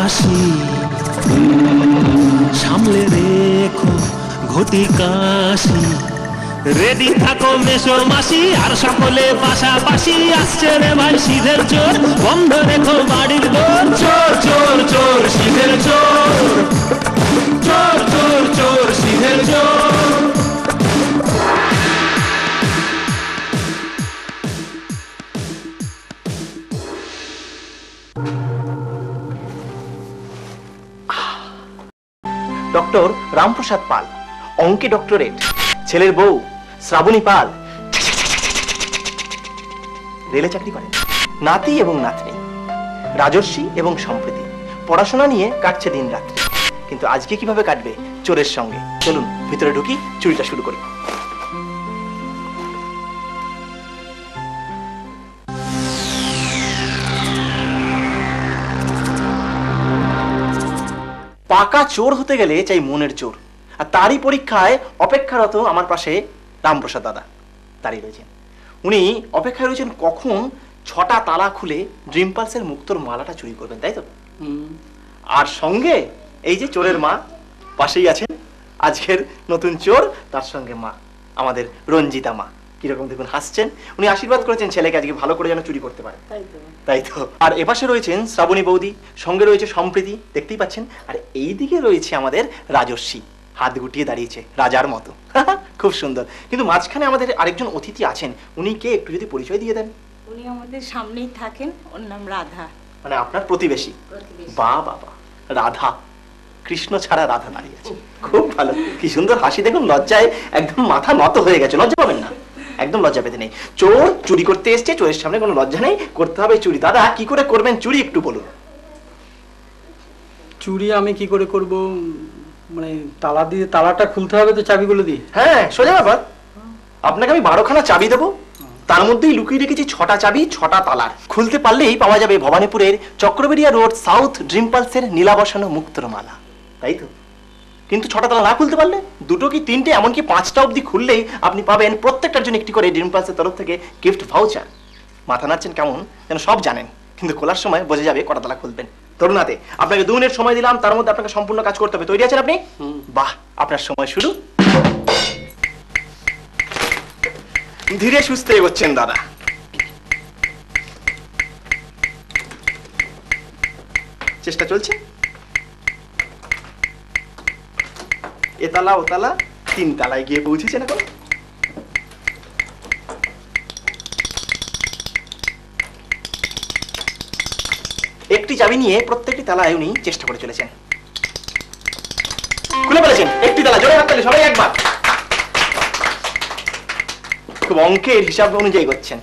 হাসি সামলে রেখো ঘটি কাশি রেডি থাকো মেশো মাসি আর সকলে পাশাপাশি আসছে রে ভাই সিধের চোর বন্ধ রেখো বাড়ির দোর চোর চোর চোর সিধের চোর চোর চোর চোর সিধের চোর ডক্টর রামপ্রসাদ পাল অঙ্কে ডক্টরেট ছেলের বউ শ্রাবণী পাল রেলে চাকরি করে নাতি এবং নাতনি রাজর্ষি এবং সম্প্রীতি পড়াশোনা নিয়ে কাটছে দিন রাত্রি কিন্তু আজকে কিভাবে কাটবে চোরের সঙ্গে চলুন ভিতরে ঢুকি চুরিটা শুরু করি পাকা চোর হতে গেলে চাই মনের জোর আর তারই পরীক্ষায় অপেক্ষারত আমার পাশে রামপ্রসাদ দাদা দাঁড়িয়ে রয়েছেন উনি অপেক্ষায় রয়েছেন কখন 6টা তালা খুলে ড্রিম পালসের মুক্তোর মালাটা চুরি করবেন তাই তো আর সঙ্গে এই যে চোরের মা পাশেই আছেন আজকের নতুন চোর তার সঙ্গে মা আমাদের রঞ্জিতা মা কিরকম দেখুন হাসছেন উনি আশীর্বাদ করেছেন ছেলেকে আজকে ভালো করে যেন চুরি করতে পারে তাই তো আর এপাশে রয়েছেন শ্রাবণী বৌদি সঙ্গে রয়েছে সম্প্রীতি দেখতেই পাচ্ছেন আর এইদিকে রয়েছে আমাদের রাজর্ষি হাত গুটিয়ে দাঁড়িয়েছে রাজার মতো খুব সুন্দর কিন্তু মাঝখানে আমাদের আরেকজন অতিথি আছেন উনি কে একটু যদি পরিচয় দিয়ে দেন উনি আমাদের সামনেই থাকেন ওর নাম রাধা মানে আপনার প্রতিবেশী বা বাবা রাধা কৃষ্ণ ছাড়া রাধা দাঁড়িয়ে আছে খুব ভালো কি সুন্দর হাসি দেখুন লজ্জায় একদম মাথা নত হয়ে গেছে লজ্জা পাবেন না একদম লজ্জা পেতে নেই চোর চুরি করতে এসছে চোরের সামনে কোনো লজ্জা নেই করতে হবে চুরি দাদা কি করে করবেন চুরি একটু বলুন চুরি আমি কি করে করব মানে তালা দিয়ে তালাটা খুলতে হবে তো চাবিগুলো দিয়ে হ্যাঁ সোজা ব্যাপার আপনাকে আমি 12খানা চাবি দেবো তার মধ্যেই লুকিয়ে রেখেছি 6টা চাবি 6টা তালার খুলতে পারলেই পাওয়া যাবে ভবানীপুরের চক্রবেড়িয়া রোড সাউথ ড্রিম পালসের নীলা বসানো মুক্তোর মালা তাই তো কিন্তু 6টা তালা না খুলতে পারলে 2টো কি 3টে এমনকি 5টা অবধি খুললেই আপনি পাবেন প্রত্যেকটার জন্য একটি করে ড্রিম পালসের তরফ থেকে গিফট ভাউচার মাথা নাড়ছেন কেমন যেন সব জানেন কিন্তু খোলার সময় বোঝা যাবে কটা তালা খুলবেন তরুণাতে আপনাকে 2 মিনিট সময় দিলাম তার মধ্যে আপনাকে সম্পূর্ণ কাজ করতে হবে তৈরি আছেন আপনি বাহ আপনার সময় শুরু ধীরে সুস্থে এগোচ্ছেন দাদা চেষ্টা চলছে এতলা ওতলা 3 তালায় গিয়ে পৌঁছেছেন এখন একটি চাবি নিয়ে প্রত্যেকটি তালায় উনি চেষ্টা করে চলেছেন খুলে ফেলেছেন একটি তালা জোরে হাততালি সবাই একবার খুব অঙ্কের হিসাব অনুযায়ী করছেন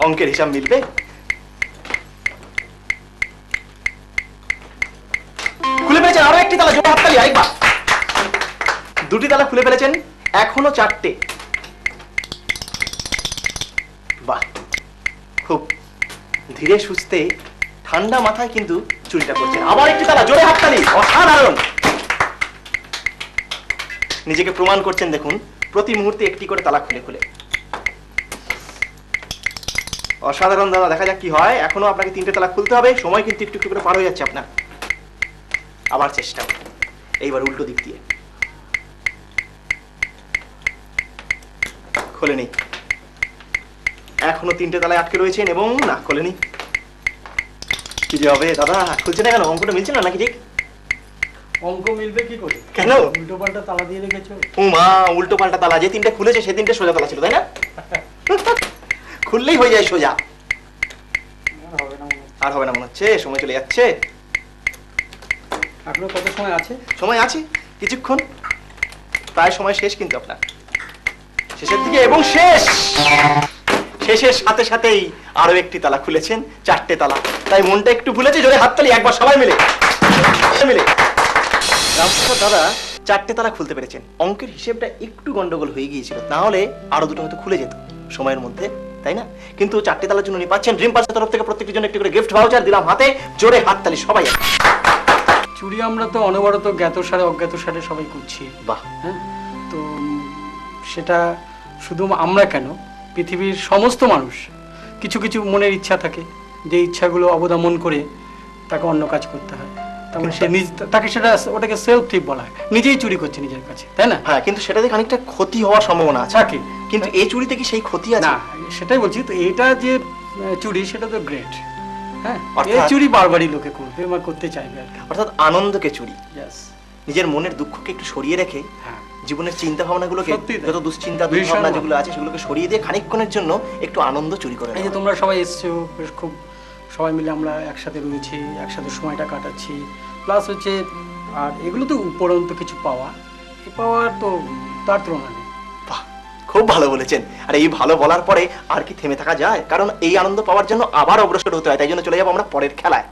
অঙ্কের হিসাব মিলবে খুলে ফেলেছেন আরো একটি তালা জোরে হাততালি আরেকবার 2টি তালা খুলে ফেলেছেন এখনো 4টে বাহ খুব ধীরে সুস্থে ঠান্ডা মাথায় কিন্তু চুরিটা করছেন আবার একটি তালা জোরে হাততালি অসাধারণ নিজেকে প্রমাণ করছেন দেখুন প্রতি মুহূর্তে একটি করে তালা খুলে খুলে অসাধারণ দাদা দেখা যাক কি হয় এখনো আপনাকে 3টে তালা খুলতে হবে সময় কিন্তু একটু একটু করে পার হয়ে যাচ্ছে আপনার আবার চেষ্টা এইবার উল্টো দিক দিয়ে খোলেনি এখনো 3টে তালায় আটকে রয়েছেন এবং না খোলেনি কি যে হবে দাদা খুলছে না কেন অঙ্কটা মিলছে না নাকি ঠিক অঙ্ক মিলবে কি করে কেন উল্টো পাল্টা তালা দিয়ে রেখেছো ও মা উল্টো পাল্টা তালা যে 3টে খুলেছে সে 3টে সোজা তালা ছিল তাই না খুললেই হয়ে যায় সোজা আর হবে না মনে হচ্ছে সময় চলে যাচ্ছে এখনো কত সময় আছে সময় আছে কিছুক্ষণ প্রায় সময় শেষ কিন্তু আপনার শেষের দিকে এবং শেষের সাথে সাথেই আরো একটি তালা খুলেছেন 4টে তালা তাই মনটা একটু ভুলেছে জোরে হাততালি একবার সবাই মিলে রামপ্রসাদ দাদা 4টে তালা খুলতে পেরেছেন অঙ্কের হিসেবটা একটু গন্ডগোল হয়ে গিয়েছিল তাহলে আরো 2টো হয়তো খুলে যেত সময়ের মধ্যে তাই না কিন্তু 4টে তালার জন্য উনি পাচ্ছেন ড্রিম পালসের তরফ থেকে প্রত্যেকটির জন্য একটি করে গিফট ভাউচার দিলাম হাতে জোরে হাততালি সবাই চুরি আমরা তো অনবরত জ্ঞাতসারে অজ্ঞাতসারে সবাই করছি। বাহ। হ্যাঁ, তো সেটা শুধু আমরা কেন, পৃথিবীর সমস্ত মানুষ কিছু কিছু মনের ইচ্ছা থাকে, যে ইচ্ছাগুলো অবদমন করে তাকে অন্য কাজ করতে হয়। তার মানে সে তাকে ওটাকে সেলফ থিপ বলা হয়, নিজেই চুরি করছে নিজের কাছে, তাই না? হ্যাঁ, কিন্তু সেটাতে খানিকটা ক্ষতি হওয়ার সম্ভাবনা আছে। থাকে, কিন্তু এই চুরিতে কি সেই ক্ষতি আছে? না, সেটাই বলছি তো, এটা যে চুরি সেটা তো গ্রেট। হ্যাঁ, এই অর্থাৎ চুরি বারবারই লোকে করবে বা করতে চাইবে আর কি। অর্থাৎ আনন্দকে চুরি, Yes, নিজের মনের দুঃখকে একটু সরিয়ে রেখে, হ্যাঁ, জীবনের চিন্তা ভাবনাগুলোকে, সত্যিই তাই। যত দুশ্চিন্তা ভীষণ দুর্ভাবনা ভালো। যেগুলো আছে সেগুলোকে সরিয়ে দিয়ে খানিকক্ষণের জন্য একটু আনন্দ চুরি করে এই যে নেওয়া। তোমরা সবাই এসছো, বেশ খুব সবাই মিলে আমরা একসাথে রয়েছি, একসাথে সময়টা কাটাচ্ছি, প্লাস হচ্ছে আর এগুলো তো উপরন্ত কিছু পাওয়া, এই পাওয়ার তো তার তুলনা নেই। বাহ, খুব ভালো বলেছেন। আর এই ভালো বলার পরে আর কি থেমে থাকা যায়? কারণ এই আনন্দ পাওয়ার জন্য আবার অগ্রসর হতে হয়। তাই জন্য চলে যাবো আমরা পরের খেলায়।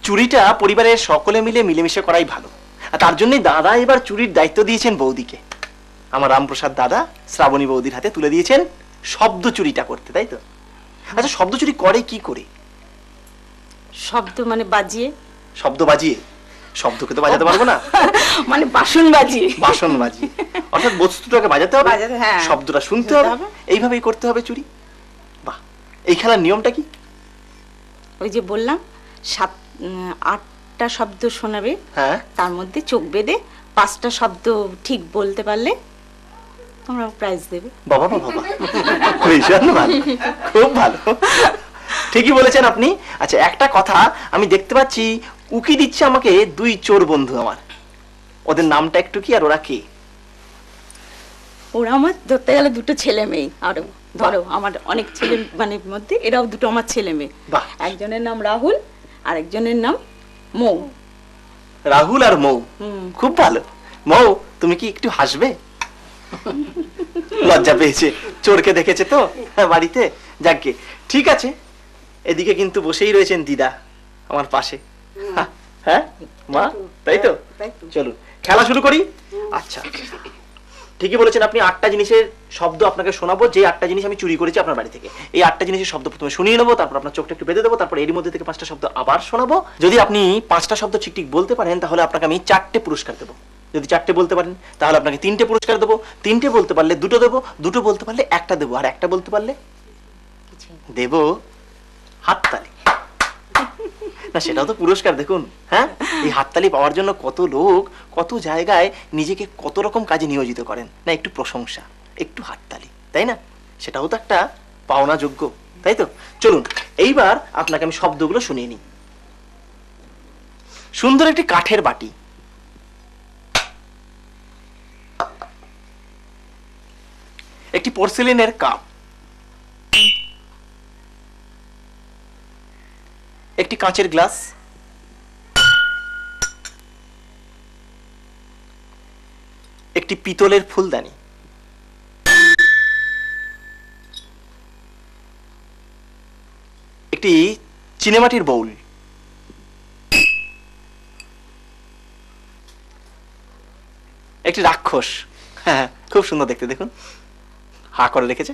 চুরিটা পরিবারের সকলে মিলে মিলেমিশে করাই ভালো। আর তার জন্যই দাদা এবার চুরির দায়িত্ব দিয়েছেন বৌদিকে। আমার রামপ্রসাদ দাদা শ্রাবণী বৌদির হাতে তুলে দিয়েছেন শব্দ চুরিটা করতে, তাই তো? আচ্ছা, শব্দ চুরি করে কি করে? শব্দ মানে বাজিয়ে, শব্দ বাজিয়ে? শব্দকে তো বাজাতে পারবো না। মানে বাসন বাজিয়ে। বাসন বাজিয়ে, অর্থাৎ বস্তুটাকে বাজাতে হবে, বাজাতে, হ্যাঁ। শব্দটা শুনতে শুনতে হবে, হবে। এইভাবেই করতে হবে চুরি। বাহ, এই খেলার নিয়মটা কি? ওই যে বললাম 8টা শব্দ শোনাবে, হ্যাঁ, তার মধ্যে চোখ বেঁধে 5টা শব্দ ঠিক বলতে পারলে তোমরা প্রাইজ দেবে। বাবা বাবা বাবা, ভীষণ ভালো, খুব ভালো, ঠিকই বলেছেন আপনি। আচ্ছা, একটা কথা আমি দেখতে পাচ্ছি, উকি দিচ্ছে আমাকে 2 চোর বন্ধু আমার। ওদের নামটা একটু কি, আর ওরা কে? ওরা আমার ধরতে গেলে 2টো ছেলে মেয়ে। আরো ধরো আমার অনেক ছেলে মানে মধ্যে এরাও 2টো আমার ছেলে মেয়ে। বাহ। একজনের নাম রাহুল আর একজনের নাম মৌ। রাহুল আর মৌ, হুম। খুব ভালো। মৌ, তুমি কি একটু হাসবে? লজ্জা পেয়েছে, চোরকে দেখেছে তো বাড়িতে। যাকগে, ঠিক আছে। এদিকে কিন্তু বসেই রয়েছেন দিদা আমার পাশে। হ্যাঁ মা, তাই তো? চলুন খেলা শুরু করি। আচ্ছা, ঠিকই বলেছেন আপনি। 8টা জিনিসের শব্দ আপনাকে শোনাবো, যে 8টা জিনিস আমি চুরি করেছি আপনার বাড়ি থেকে। এই 8টা জিনিসের শব্দ প্রথমে শুনিয়ে নেবো, তারপর আপনার চোখটা একটু বেঁধে দেবো, তারপর এর মধ্যে থেকে 5টা শব্দ আবার শোনাবো। যদি আপনি 5টা শব্দ ঠিক ঠিক বলতে পারেন তাহলে আপনাকে আমি 4টে পুরস্কার দেবো। যদি 4টে বলতে পারেন তাহলে আপনাকে 3টে পুরস্কার দেবো। 3টে বলতে পারলে 2টো দেবো, 2টো বলতে পারলে 1টা দেবো, আর 1টা বলতে পারলে দেবো হাততালি। না, সেটাও তো পুরস্কার। দেখুন, হ্যাঁ, এই হাততালি পাওয়ার জন্য কত লোক কত জায়গায় নিজেকে কত রকম কাজে নিয়োজিত করেন। না, একটু প্রশংসা, একটু হাততালি, তাই না? সেটাও তো একটা পাওনা যোগ্য, তাই তো? চলুন এইবার আপনাকে আমি শব্দগুলো শুনিয়ে নিই। সুন্দর একটি কাঠের বাটি, একটি পোর্সেলিনের কাপ, একটি কাঁচের গ্লাস, একটি পিতলের ফুলদানি, একটি চিনেমাটির বাউল, একটি রাক্ষস। হ্যাঁ, খুব সুন্দর দেখতে, দেখুন হা করে রেখেছে।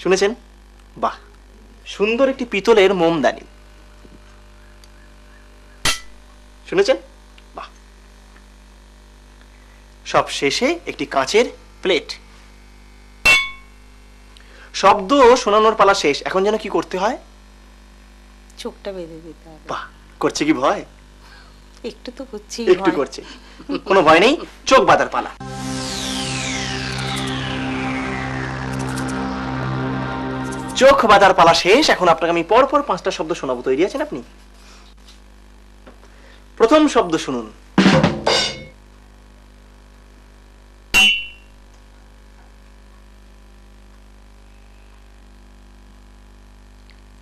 শুনেছেন? বাহ। সুন্দর একটি পিতলের মোমদানি, শুনেছেন? বাহ। সব শেষে একটি কাঁচের প্লেট। শব্দ শোনানোর পালা শেষ, এখন যেন কি করতে হয়? চোখটা বেঁধে দিতে হবে। বাহ, করছে কি ভয়? একটু তো করছি, একটু করছে, কোনো ভয় নেই। চোখ বাঁধার পালা। চোখ বাঁধার পালা শেষ। এখন আপনাকে আমি পরপর 5টা শব্দ শোনাবো। তৈরি আছেন আপনি? প্রথম শব্দ শুনুন।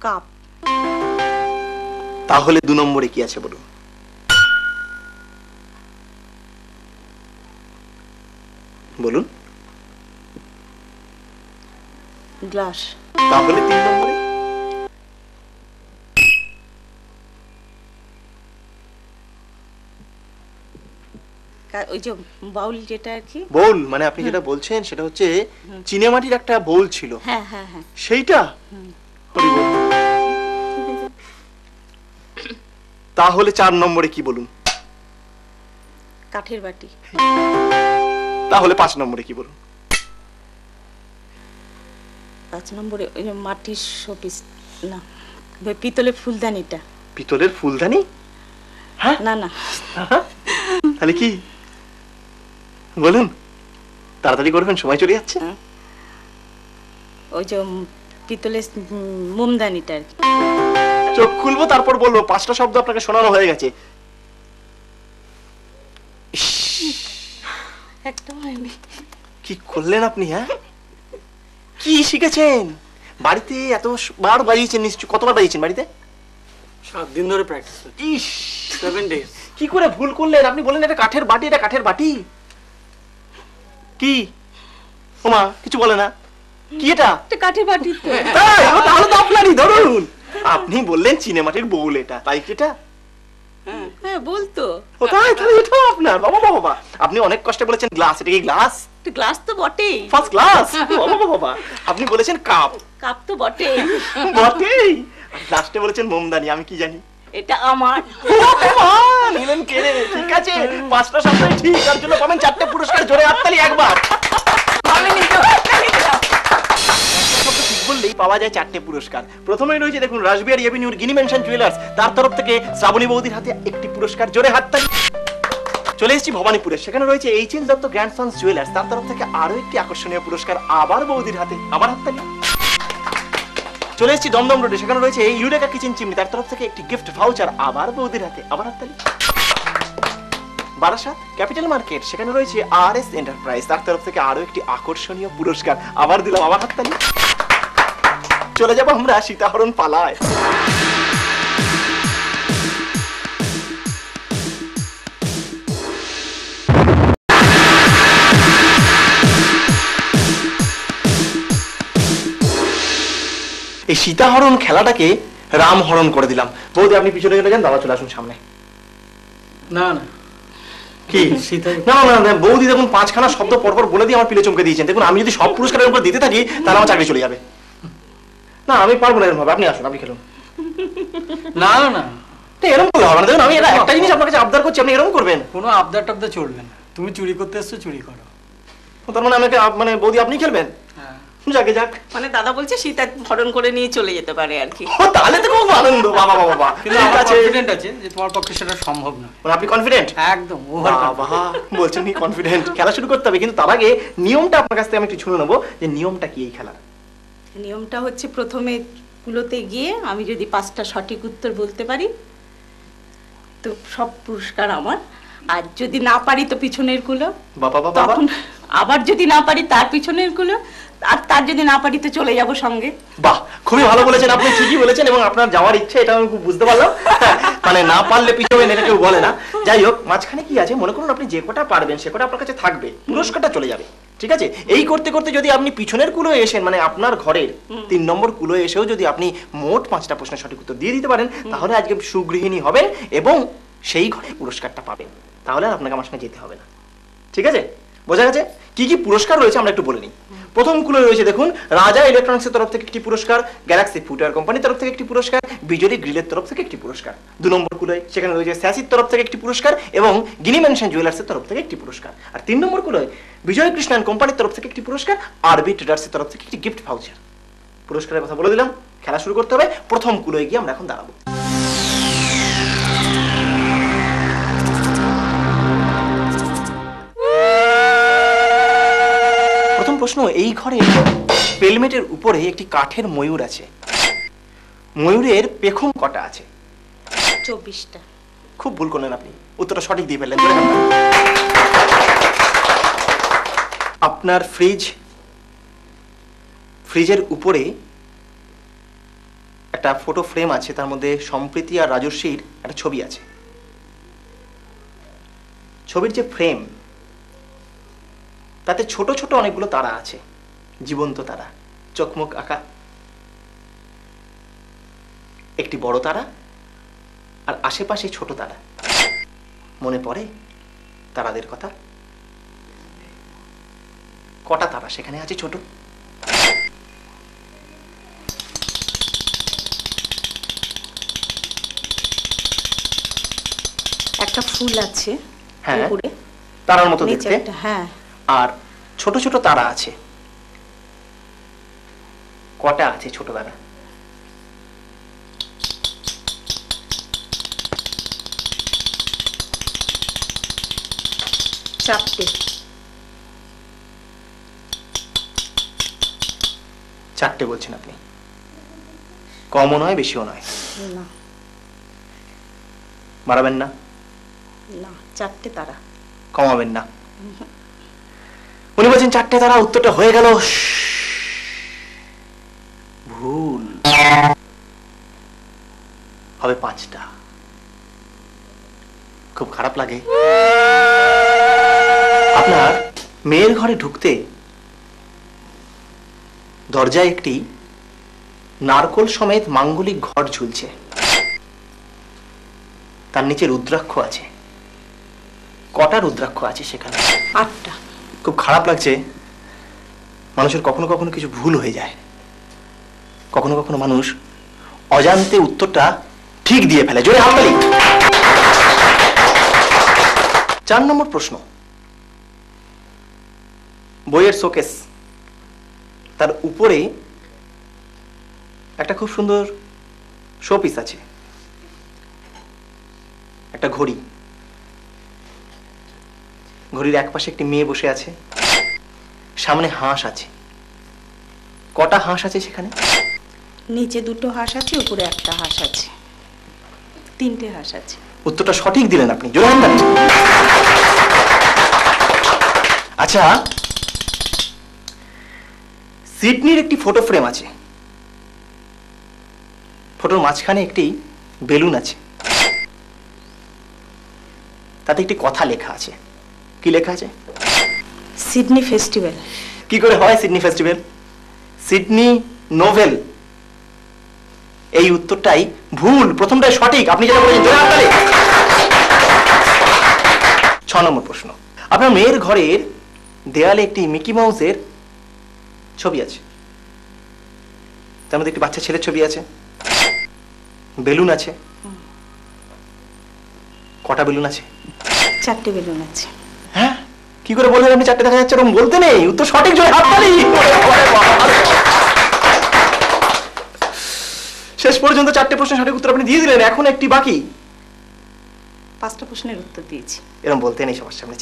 কাপ। তাহলে 2 নম্বরে কি আছে বলুন? বলুন। গ্লাস। তাহলে 3 নম্বরে? ওই যে বাউল যেটা আর কি। বোল মানে আপনি যেটা বলছেন সেটা হচ্ছে চিনেমাটির একটা বোল ছিল, হ্যাঁ হ্যাঁ হ্যাঁ। সেইটা? হরি বল। তাহলে 4 নম্বরে কি বলুন? কাঠের বাটি। তাহলে 5 নম্বরে কি বলুন? 5 নম্বরে ওই যে মাটির শোপিস, না ওই পিতলের ফুলদানিটা। পিতলের ফুলদানি? হ্যাঁ না না, তাহলে কি বলুন, তাড়াতাড়ি করবেন, সময় চলে যাচ্ছে। ওই যে পিতলের মোমদানিটা আর কি। চোখ খুলবো তারপর বলবো, 5টা শব্দ আপনাকে শোনানো হয়ে গেছে। একটা হয়নি। কি করলেন আপনি? হ্যাঁ, কি শিখেছেন বাড়িতে? এত বার বাজিয়েছেন নিশ্চয়, কতবার বাজিয়েছেন বাড়িতে? 7 দিন ধরে প্র্যাকটিস হচ্ছে। ইস, 7 days। কি করে ভুল করলেন? আপনি বললেন এটা কাঠের বাটি, এটা কাঠের বাটি। কি ওমা, কিছু বলে না? কি এটা? একটা কাঠের বাটি তো। তাই? ও তাহলে তো আপনারই, ধরুন। আপনি বললেন চিনেমাটির বোল, এটা তাই কি? এটা হ্যাঁ বলতো। ও তাই? তাহলে এটাও আপনার? বাবা বাবা বাবা, আপনি অনেক কষ্টে বলেছেন গ্লাস, এটা কি গ্লাস? গ্লাস তো বটেই। First class. বাবা বাবা বাবা, আপনি বলেছেন কাপ, কাপ তো বটেই। বটেই। লাস্টে বলেছেন মোমদানি, আমি কি জানি? এটা আমার। নিলেন কেড়ে। ঠিক আছে, 5টা শব্দই ঠিক, তার জন্য পাবেন 4টে পুরস্কার। জোরে হাততালি একবার। আমি নিজে শব্দ ঠিক বললেই পাওয়া যায় 4টে পুরস্কার। প্রথমেই রয়েছে দেখুন রাসবিহারী এভিনিউর গিনি মেনশন জুয়েলার্স, তার তরফ থেকে শ্রাবণী বৌদির হাতে একটি পুরস্কার। জোরে হাততালি। চলে এসেছি ভবানীপুরে, সেখানে রয়েছে এইচ.এল. দত্ত গ্র্যান্ডসন্স জুয়েলার্স, তার তরফ থেকে আরো একটি আকর্ষণীয় পুরস্কার, আবার বৌদির হাতে, আবার হাততালি। চলে এসেছি দমদম রোডে, সেখানে রয়েছে ইউরেকা কিচেন চিমনি, তার তরফ থেকে একটি গিফট ভাউচার, আবার বৌদির হাতে, আবার হাততালি। বারাসাত ক্যাপিটাল মার্কেট, সেখানে রয়েছে আর.এস. এন্টারপ্রাইজ, তার তরফ থেকে আরো একটি আকর্ষণীয় পুরস্কার, আবার দিলাম, আবার হাততালি। চলে যাবো আমরা সীতাহরণ পালায়। এই সীতাহরণ খেলাটাকে রামহরণ করে দিলাম। বৌদি আপনি পিছনে চলে যান, দাদা চলে আসুন সামনে। না না, কি না না না, বৌদি দেখুন 5খানা শব্দ পরপর বলে দিয়ে আমার পিলে চমকে দিয়েছেন। দেখুন আমি যদি সব পুরস্কারের উপর দিতে থাকি তাহলে আমার চাকরি চলে যাবে। না আমি পারবো না এরকম ভাবে, আপনি আসুন, আপনি খেলুন। না না, এরকম করলে হবে না। দেখুন আমি এটা একটা জিনিস আপনার কাছে আবদার করছি, আপনি এরকম করবেন? কোনো আবদার টাবদার চলবে না। তুমি চুরি করতে এসছো, চুরি করো। তার মানে আমাকে মানে বৌদি আপনি খেলবেন? হ্যাঁ। যাকে যাক। মানে দাদা বলছে সীতা হরণ করে নিয়ে চলে যেতে পারে আর কি। ও তাহলে তো খুব আনন্দ। বাবা বাবা বাবা, কিন্তু আমার কনফিডেন্ট আছে যে তোমার পক্ষে সেটা সম্ভব না। মানে আপনি কনফিডেন্ট? একদম ওভার বাবা বলছেন কি কনফিডেন্ট? খেলা শুরু করতে হবে, কিন্তু তার আগে নিয়মটা আপনার কাছ থেকে আমি একটু শুনে নেবো যে নিয়মটা কি এই খেলার। নিয়মটা হচ্ছে প্রথমে কুলোতে গিয়ে আমি যদি 5টা সঠিক উত্তর বলতে পারি তো সব পুরস্কার আমার, আর যদি না পারি তো পিছনের কুলো। বাবা বাবা, তখন আবার যদি না পারি তার পিছনের কুলো, আর তার যদি না পারি তো চলে যাব সঙ্গে। বাহ, খুবই ভালো বলেছেন আপনি, ঠিকই বলেছেন। এবং আপনার যাওয়ার ইচ্ছে এটা আমি খুব বুঝতে পারলাম। মানে না পারলে পিছবেন এটা কেউ বলে না। যাই হোক, মাঝখানে কি আছে মনে করুন আপনি যে কটা পারবেন সে কটা আপনার কাছে থাকবে, পুরস্কারটা চলে যাবে। ঠিক আছে, এই করতে করতে যদি আপনি পিছনের কুলোয় এসেন, মানে আপনার ঘরের 3 নম্বর কুলোয় এসেও যদি আপনি মোট 5টা প্রশ্নের সঠিক উত্তর দিয়ে দিতে পারেন, তাহলে আজকে সুগৃহিণী হবেন এবং সেই ঘরে পুরস্কারটা পাবেন। তাহলে আর আপনাকে আমার সঙ্গে যেতে হবে না। ঠিক আছে, বোঝা গেছে? কি কি পুরস্কার রয়েছে আমরা একটু বলে নিই। প্রথম কুলোয় রয়েছে দেখুন রাজা ইলেকট্রনিক্সের তরফ থেকে একটি পুরস্কার, গ্যালাক্সি ফুটওয়্যার কোম্পানির তরফ থেকে একটি পুরস্কার, বিজলি গ্রিলের তরফ থেকে একটি পুরস্কার। 2 নম্বর কুলোয় সেখানে রয়েছে স্যাসির তরফ থেকে একটি পুরস্কার এবং গিনি মেনশন জুয়েলার্সের তরফ থেকে একটি পুরস্কার। আর 3 নম্বর কুলোয় বিজয় কৃষ্ণান কোম্পানির তরফ থেকে একটি পুরস্কার, আরবি ট্রেডার্সের তরফ থেকে একটি গিফট ভাউচার। পুরস্কারের কথা বলে দিলাম, খেলা শুরু করতে হবে। প্রথম কুলোয় গিয়ে আমরা এখন দাঁড়াবো। প্রথম প্রশ্ন, এই ঘরে পেলমেটের উপরে একটি কাঠের ময়ূর আছে। ময়ূরের পেখম কটা আছে? 24টা। খুব ভুল করলেন আপনি, উত্তরটা সঠিক দিয়ে ফেললেন। আপনার ফ্রিজের উপরে একটা ফটো ফ্রেম আছে, তার মধ্যে সম্প্রীতি আর রাজস্বীর একটা ছবি আছে। ছবির যে ফ্রেম তাতে ছোট ছোট অনেকগুলো তারা আছে, জীবন্ত তারা, চোখমুখ আঁকা। একটি বড় তারা আর আশেপাশে ছোট তারা। মনে পড়ে তারাদের কথা। কটা তারা সেখানে আছে ছোট? একটা ফুল আছে হ্যাঁ, উপরে, তারার মতো নিচে দেখতে। একটা, হ্যাঁ। আর ছোট ছোট তারা আছে। কটা আছে ছোট তারা? চারটে। চারটে বলছেন আপনি? কমও নয়, বেশিও নয়। না বাড়াবেন না, না, চারটে তারা। কমাবেন না। উনি বলছেন চারটে তারা। উত্তরটা হয়ে গেল ভুল। হবে পাঁচটা। খুব খারাপ লাগে। আপনার মেয়ের ঘরে ঢুকতে দরজায় একটি নারকোল সমেত মাঙ্গলিক ঘট ঝুলছে, তার নিচে রুদ্রাক্ষ আছে। কটা রুদ্রাক্ষ আছে সেখানে? 8টা। খুব খারাপ লাগছে। মানুষের কখনো কখনো কিছু ভুল হয়ে যায়, কখনো কখনো মানুষ অজান্তে উত্তরটা ঠিক দিয়ে ফেলে। জোরে হাততালি। 4 নম্বর প্রশ্ন। বইয়ের শোকেস, তার উপরে একটা খুব সুন্দর শোপিস আছে, একটা ঘড়ি। ঘড়ির এক পাশে একটি মেয়ে বসে আছে, সামনে হাঁস আছে। কটা হাঁস আছে সেখানে? নিচে 2টো হাঁস আছে, উপরে একটা হাঁস আছে, 3টে হাঁস আছে। উত্তরটা সঠিক দিলেন আপনি। জোরে হাততালি। আচ্ছা, সিডনির একটি ফটো ফ্রেম আছে, ফটোর মাঝখানে একটি বেলুন আছে, তাতে একটি কথা লেখা আছে। কি লেখা আছে? Sydney festival. কি করে হয় সিডনি ফেস্টিভ্যাল? Sydney novel. এই উত্তরটাই ভুল, প্রথমটাই সঠিক। আপনি যেটা বলেছেন। জোরে হাততালি। 6 নম্বর প্রশ্ন। আপনার মেয়ের ঘরের দেয়ালে একটি মিকি মাউসের ছবি আছে, তার মধ্যে একটি বাচ্চা ছেলের ছবি আছে, বেলুন আছে। কটা বেলুন আছে? 4টে বেলুন আছে। হ্যাঁ, কি করে বললেন আপনি 4টে দেখা যাচ্ছে? এরকম বলতে নেই। উত্তর সঠিক। জোরে হাততালি। শেষ পর্যন্ত 4টে প্রশ্নের সঠিক উত্তর আপনি দিয়ে দিলেন। এখন একটি বাকি। 5টা প্রশ্নের উত্তর দিয়েছি। এরকম বলতে নেই সবার সামনে।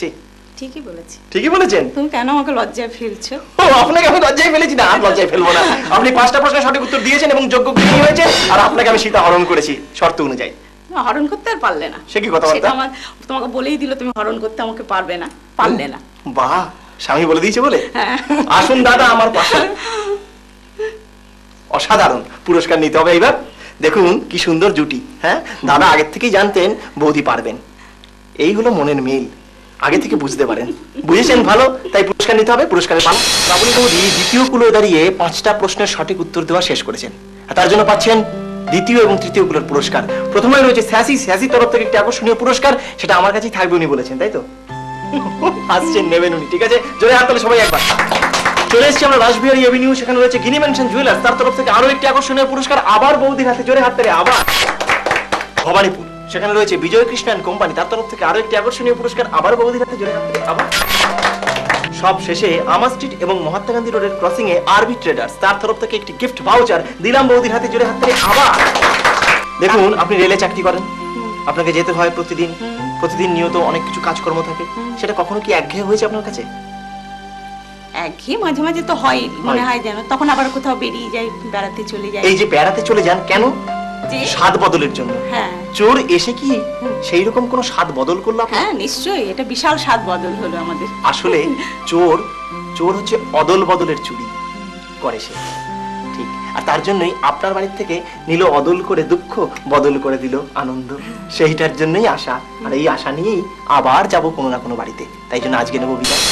ঠিকই বলেছি। ঠিকই বলেছেন। তুমি কেন আমাকে লজ্জায় ফেলছো? ও, আপনাকে আমি লজ্জায় ফেলেছি না? আর লজ্জায় ফেলবো না। আপনি 5টা প্রশ্নের সঠিক উত্তর দিয়েছেন এবং যোগ্য গৃহিণী হয়েছেন, আর আপনাকে আমি সীতা হরণ করেছি শর্ত অনুযায়ী। হরণ করতে আর পারলে না। সে কি কথাবার্তা? সেটা আমার তোমাকে বলেই দিল, তুমি হরণ করতে আমাকে পারবে না, পারলে না। বাহ, স্বামী বলে দিয়েছে বলে। হ্যাঁ। আসুন দাদা আমার পাশে। অসাধারণ। পুরস্কার নিতে হবে এইবার। দেখুন কি সুন্দর জুটি। হ্যাঁ, দাদা আগের থেকেই জানতেন বৌদি পারবেন। এই হলো মনের মিল, আগে থেকে বুঝতে পারেন। বুঝেছেন ভালো, তাই পুরস্কার নিতে হবে। পুরস্কারের পান রাবণী বৌদি দ্বিতীয় কুলো দাঁড়িয়ে 5টা প্রশ্নের সঠিক উত্তর দেওয়া শেষ করেছেন, আর তার জন্য পাচ্ছেন দ্বিতীয় এবং তৃতীয় কুলোর পুরস্কার। প্রথমে রয়েছে স্যাসি তরফ থেকে একটি আকর্ষণীয় পুরস্কার, সেটা আমার কাছেই থাকবে উনি বলেছেন, তাই তো? আসছেন, নেবেন উনি। ঠিক আছে, জোরে হাত তালে সবাই একবার। চলে এসেছি আমরা রাসবিহারী এভিনিউ, সেখানে রয়েছে গিনি ম্যানশন জুয়েলার্স, তার তরফ থেকে আরো একটি আকর্ষণীয় পুরস্কার আবার বৌদির হাতে। জোরে হাত তালে আবার। ভবানীপুর, সেখানে রয়েছে বিজয় কৃষ্ণ এন্ড কোম্পানি, তার তরফ থেকে আরো একটি আকর্ষণীয় পুরস্কার আবার বৌদির হাতে। জোরে হাত তালে আবার। সব শেষে আমা স্ট্রিট এবং মহাত্মা গান্ধী রোডের ক্রসিং এ আরবি ট্রেডার্স, তার তরফ থেকে একটি গিফট ভাউচার দিলাম বৌদির হাতে। জোরে হাত তালে আবার। দেখুন, আপনি রেলে চাকরি করেন, আপনাকে যেতে হয় প্রতিদিন, প্রতিদিন নিয়ত অনেক কিছু কাজকর্ম থাকে। সেটা কখনো কি একঘেয়ে হয়েছে আপনার কাছে? একঘেয়ে মাঝে মাঝে তো হয়, মনে হয় যেন। তখন আবার কোথাও বেরিয়ে যাই, বেড়াতে চলে যাই। এই যে বেড়াতে চলে যান কেন? যে স্বাদ বদলের জন্য। হ্যাঁ। চোর এসে কি সেই রকম কোন স্বাদ বদল করলো আপনার? হ্যাঁ, নিশ্চয়ই। এটা বিশাল স্বাদ বদল হলো আমাদের। আসলে চোর হচ্ছে অদল বদলের চুরি করে সে, ঠিক। আর তার জন্যই আপনার বাড়ির থেকে নিল অদল করে দুঃখ, বদল করে দিল আনন্দ। সেইটার জন্যই আশা, আর এই আশা নিয়েই আবার যাব কোনো না কোনো বাড়িতে। তাই জন্য আজকে নেব বিদায়।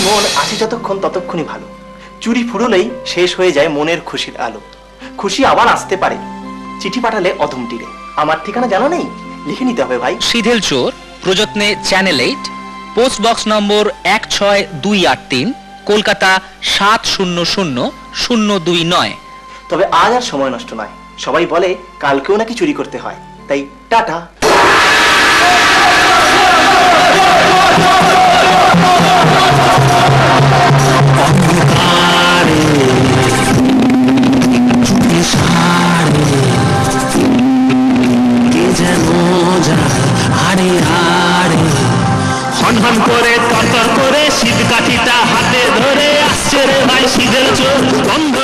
মন আছে যতক্ষণ ততক্ষণই ভালো, চুরি ফুরলেই শেষ হয়ে যায় মনের খুশির আলো। খুশি আবার আসতে পারে, চিঠি পাঠালে অধম তীরে। আমার ঠিকানা জানা নেই, লিখে নিতে হবে ভাই। সিধেল চোর, প্রযত্নে channel 8, post box number 16283, Kolkata 700029। তবে আজ আর সময় নষ্ট নয়, সবাই বলে কালকেও নাকি চুরি করতে হয়, তাই টাটা। হন করে তরতর করে শীত কাঠিটা হাতে ধরে আসছে রে ভাই শীতের চোর বন্ধ